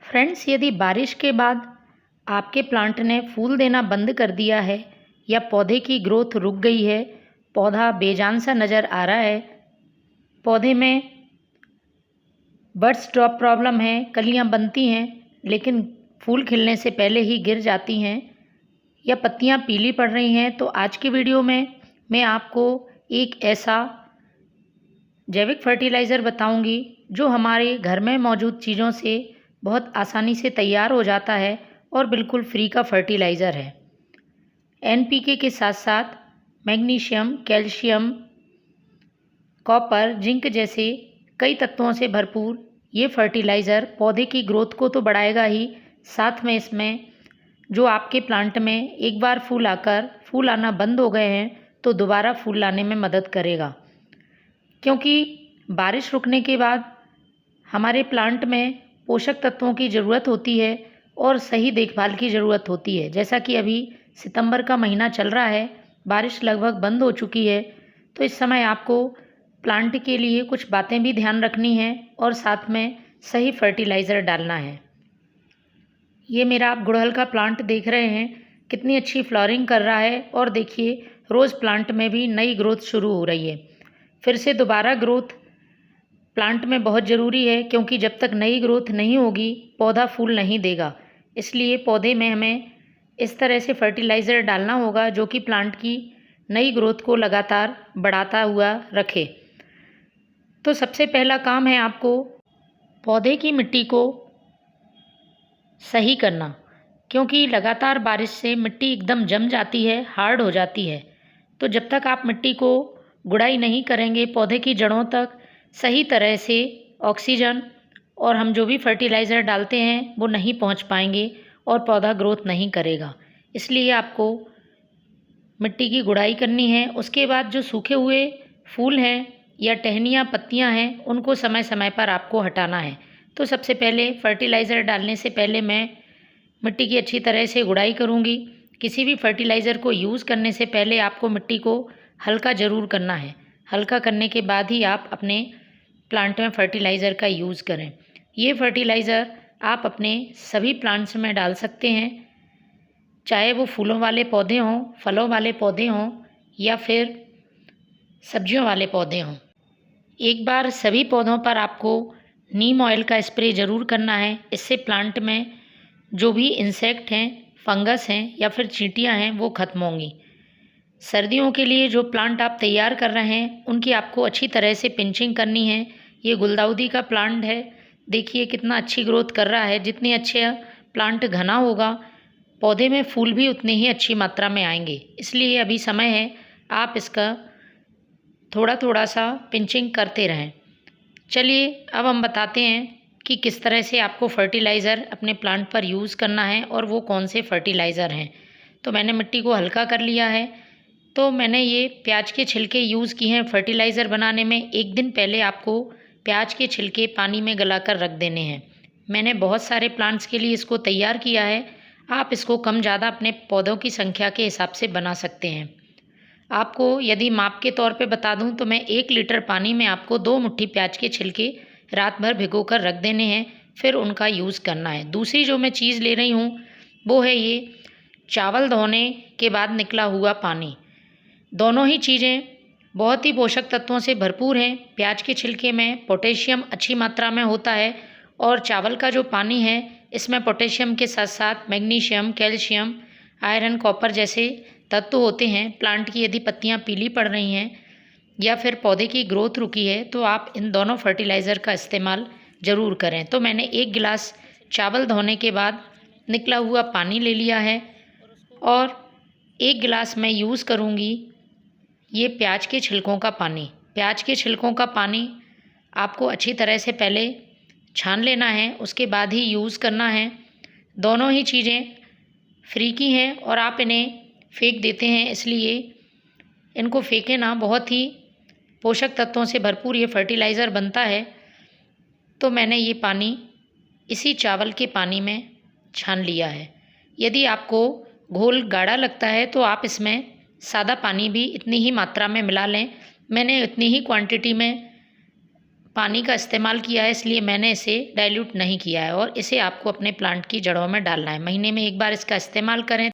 Friends, यदि बारिश के बाद आपके प्लांट ने फूल देना बंद कर दिया है या पौधे की ग्रोथ रुक गई है, पौधा बेजान सा नज़र आ रहा है, पौधे में बड्स ड्रॉप प्रॉब्लम है, कलियां बनती हैं लेकिन फूल खिलने से पहले ही गिर जाती हैं या पत्तियां पीली पड़ रही हैं, तो आज की वीडियो में मैं आपको एक ऐसा जैविक फर्टिलाइज़र बताऊंगी जो हमारे घर में मौजूद चीज़ों से बहुत आसानी से तैयार हो जाता है और बिल्कुल फ्री का फर्टिलाइज़र है। एनपीके के साथ साथ मैग्नीशियम, कैल्शियम, कॉपर, जिंक जैसे कई तत्वों से भरपूर ये फर्टिलाइज़र पौधे की ग्रोथ को तो बढ़ाएगा ही, साथ में इसमें जो आपके प्लांट में एक बार फूल आना बंद हो गए हैं तो दोबारा फूल लाने में मदद करेगा। क्योंकि बारिश रुकने के बाद हमारे प्लांट में पोषक तत्वों की ज़रूरत होती है और सही देखभाल की ज़रूरत होती है। जैसा कि अभी सितंबर का महीना चल रहा है, बारिश लगभग बंद हो चुकी है, तो इस समय आपको प्लांट के लिए कुछ बातें भी ध्यान रखनी है और साथ में सही फर्टिलाइज़र डालना है। ये मेरा आप गुड़हल का प्लांट देख रहे हैं, कितनी अच्छी फ्लावरिंग कर रहा है और देखिए रोज़ प्लांट में भी नई ग्रोथ शुरू हो रही है। फिर से दोबारा ग्रोथ प्लांट में बहुत ज़रूरी है, क्योंकि जब तक नई ग्रोथ नहीं होगी पौधा फूल नहीं देगा। इसलिए पौधे में हमें इस तरह से फर्टिलाइज़र डालना होगा जो कि प्लांट की नई ग्रोथ को लगातार बढ़ाता हुआ रखे। तो सबसे पहला काम है आपको पौधे की मिट्टी को सही करना, क्योंकि लगातार बारिश से मिट्टी एकदम जम जाती है, हार्ड हो जाती है। तो जब तक आप मिट्टी को गुड़ाई नहीं करेंगे, पौधे की जड़ों तक सही तरह से ऑक्सीजन और हम जो भी फर्टिलाइज़र डालते हैं वो नहीं पहुंच पाएंगे और पौधा ग्रोथ नहीं करेगा। इसलिए आपको मिट्टी की गुड़ाई करनी है। उसके बाद जो सूखे हुए फूल हैं या टहनियाँ, पत्तियाँ हैं, उनको समय समय पर आपको हटाना है। तो सबसे पहले फर्टिलाइज़र डालने से पहले मैं मिट्टी की अच्छी तरह से गुड़ाई करूँगी। किसी भी फर्टिलाइज़र को यूज़ करने से पहले आपको मिट्टी को हल्का ज़रूर करना है। हल्का करने के बाद ही आप अपने प्लांट में फर्टिलाइज़र का यूज़ करें। ये फर्टिलाइज़र आप अपने सभी प्लांट्स में डाल सकते हैं, चाहे वो फूलों वाले पौधे हों, फलों वाले पौधे हों या फिर सब्जियों वाले पौधे हों। एक बार सभी पौधों पर आपको नीम ऑयल का स्प्रे ज़रूर करना है। इससे प्लांट में जो भी इंसेक्ट हैं, फंगस हैं या फिर चींटियाँ हैं वो खत्म होंगी। सर्दियों के लिए जो प्लांट आप तैयार कर रहे हैं उनकी आपको अच्छी तरह से पिंचिंग करनी है। ये गुलदाउदी का प्लांट है, देखिए कितना अच्छी ग्रोथ कर रहा है। जितनी अच्छे प्लांट घना होगा, पौधे में फूल भी उतनी ही अच्छी मात्रा में आएंगे। इसलिए अभी समय है आप इसका थोड़ा थोड़ा सा पिंचिंग करते रहें। चलिए अब हम बताते हैं कि किस तरह से आपको फर्टिलाइज़र अपने प्लांट पर यूज़ करना है और वो कौन से फर्टिलाइज़र हैं। तो मैंने मिट्टी को हल्का कर लिया है। तो मैंने ये प्याज के छिलके यूज़ किए हैं फर्टिलाइज़र बनाने में। एक दिन पहले आपको प्याज के छिलके पानी में गलाकर रख देने हैं। मैंने बहुत सारे प्लांट्स के लिए इसको तैयार किया है। आप इसको कम ज़्यादा अपने पौधों की संख्या के हिसाब से बना सकते हैं। आपको यदि माप के तौर पे बता दूं तो मैं 1 लीटर पानी में आपको 2 मुट्ठी प्याज के छिलके रात भर भिगो कर रख देने हैं, फिर उनका यूज़ करना है। दूसरी जो मैं चीज़ ले रही हूँ वो है ये चावल धोने के बाद निकला हुआ पानी। दोनों ही चीज़ें बहुत ही पोषक तत्वों से भरपूर हैं। प्याज के छिलके में पोटेशियम अच्छी मात्रा में होता है और चावल का जो पानी है इसमें पोटेशियम के साथ साथ मैग्नीशियम, कैल्शियम, आयरन, कॉपर जैसे तत्व होते हैं। प्लांट की यदि पत्तियां पीली पड़ रही हैं या फिर पौधे की ग्रोथ रुकी है तो आप इन दोनों फर्टिलाइज़र का इस्तेमाल ज़रूर करें। तो मैंने 1 गिलास चावल धोने के बाद निकला हुआ पानी ले लिया है और 1 गिलास मैं यूज़ करूँगी ये प्याज के छिलकों का पानी। प्याज के छिलकों का पानी आपको अच्छी तरह से पहले छान लेना है, उसके बाद ही यूज़ करना है। दोनों ही चीज़ें फ्री की हैं और आप इन्हें फेंक देते हैं, इसलिए इनको फेंके ना। बहुत ही पोषक तत्वों से भरपूर ये फर्टिलाइज़र बनता है। तो मैंने ये पानी इसी चावल के पानी में छान लिया है। यदि आपको घोल गाढ़ा लगता है तो आप इसमें सादा पानी भी इतनी ही मात्रा में मिला लें। मैंने इतनी ही क्वांटिटी में पानी का इस्तेमाल किया है, इसलिए मैंने इसे डाइल्यूट नहीं किया है और इसे आपको अपने प्लांट की जड़ों में डालना है। महीने में एक बार इसका इस्तेमाल करें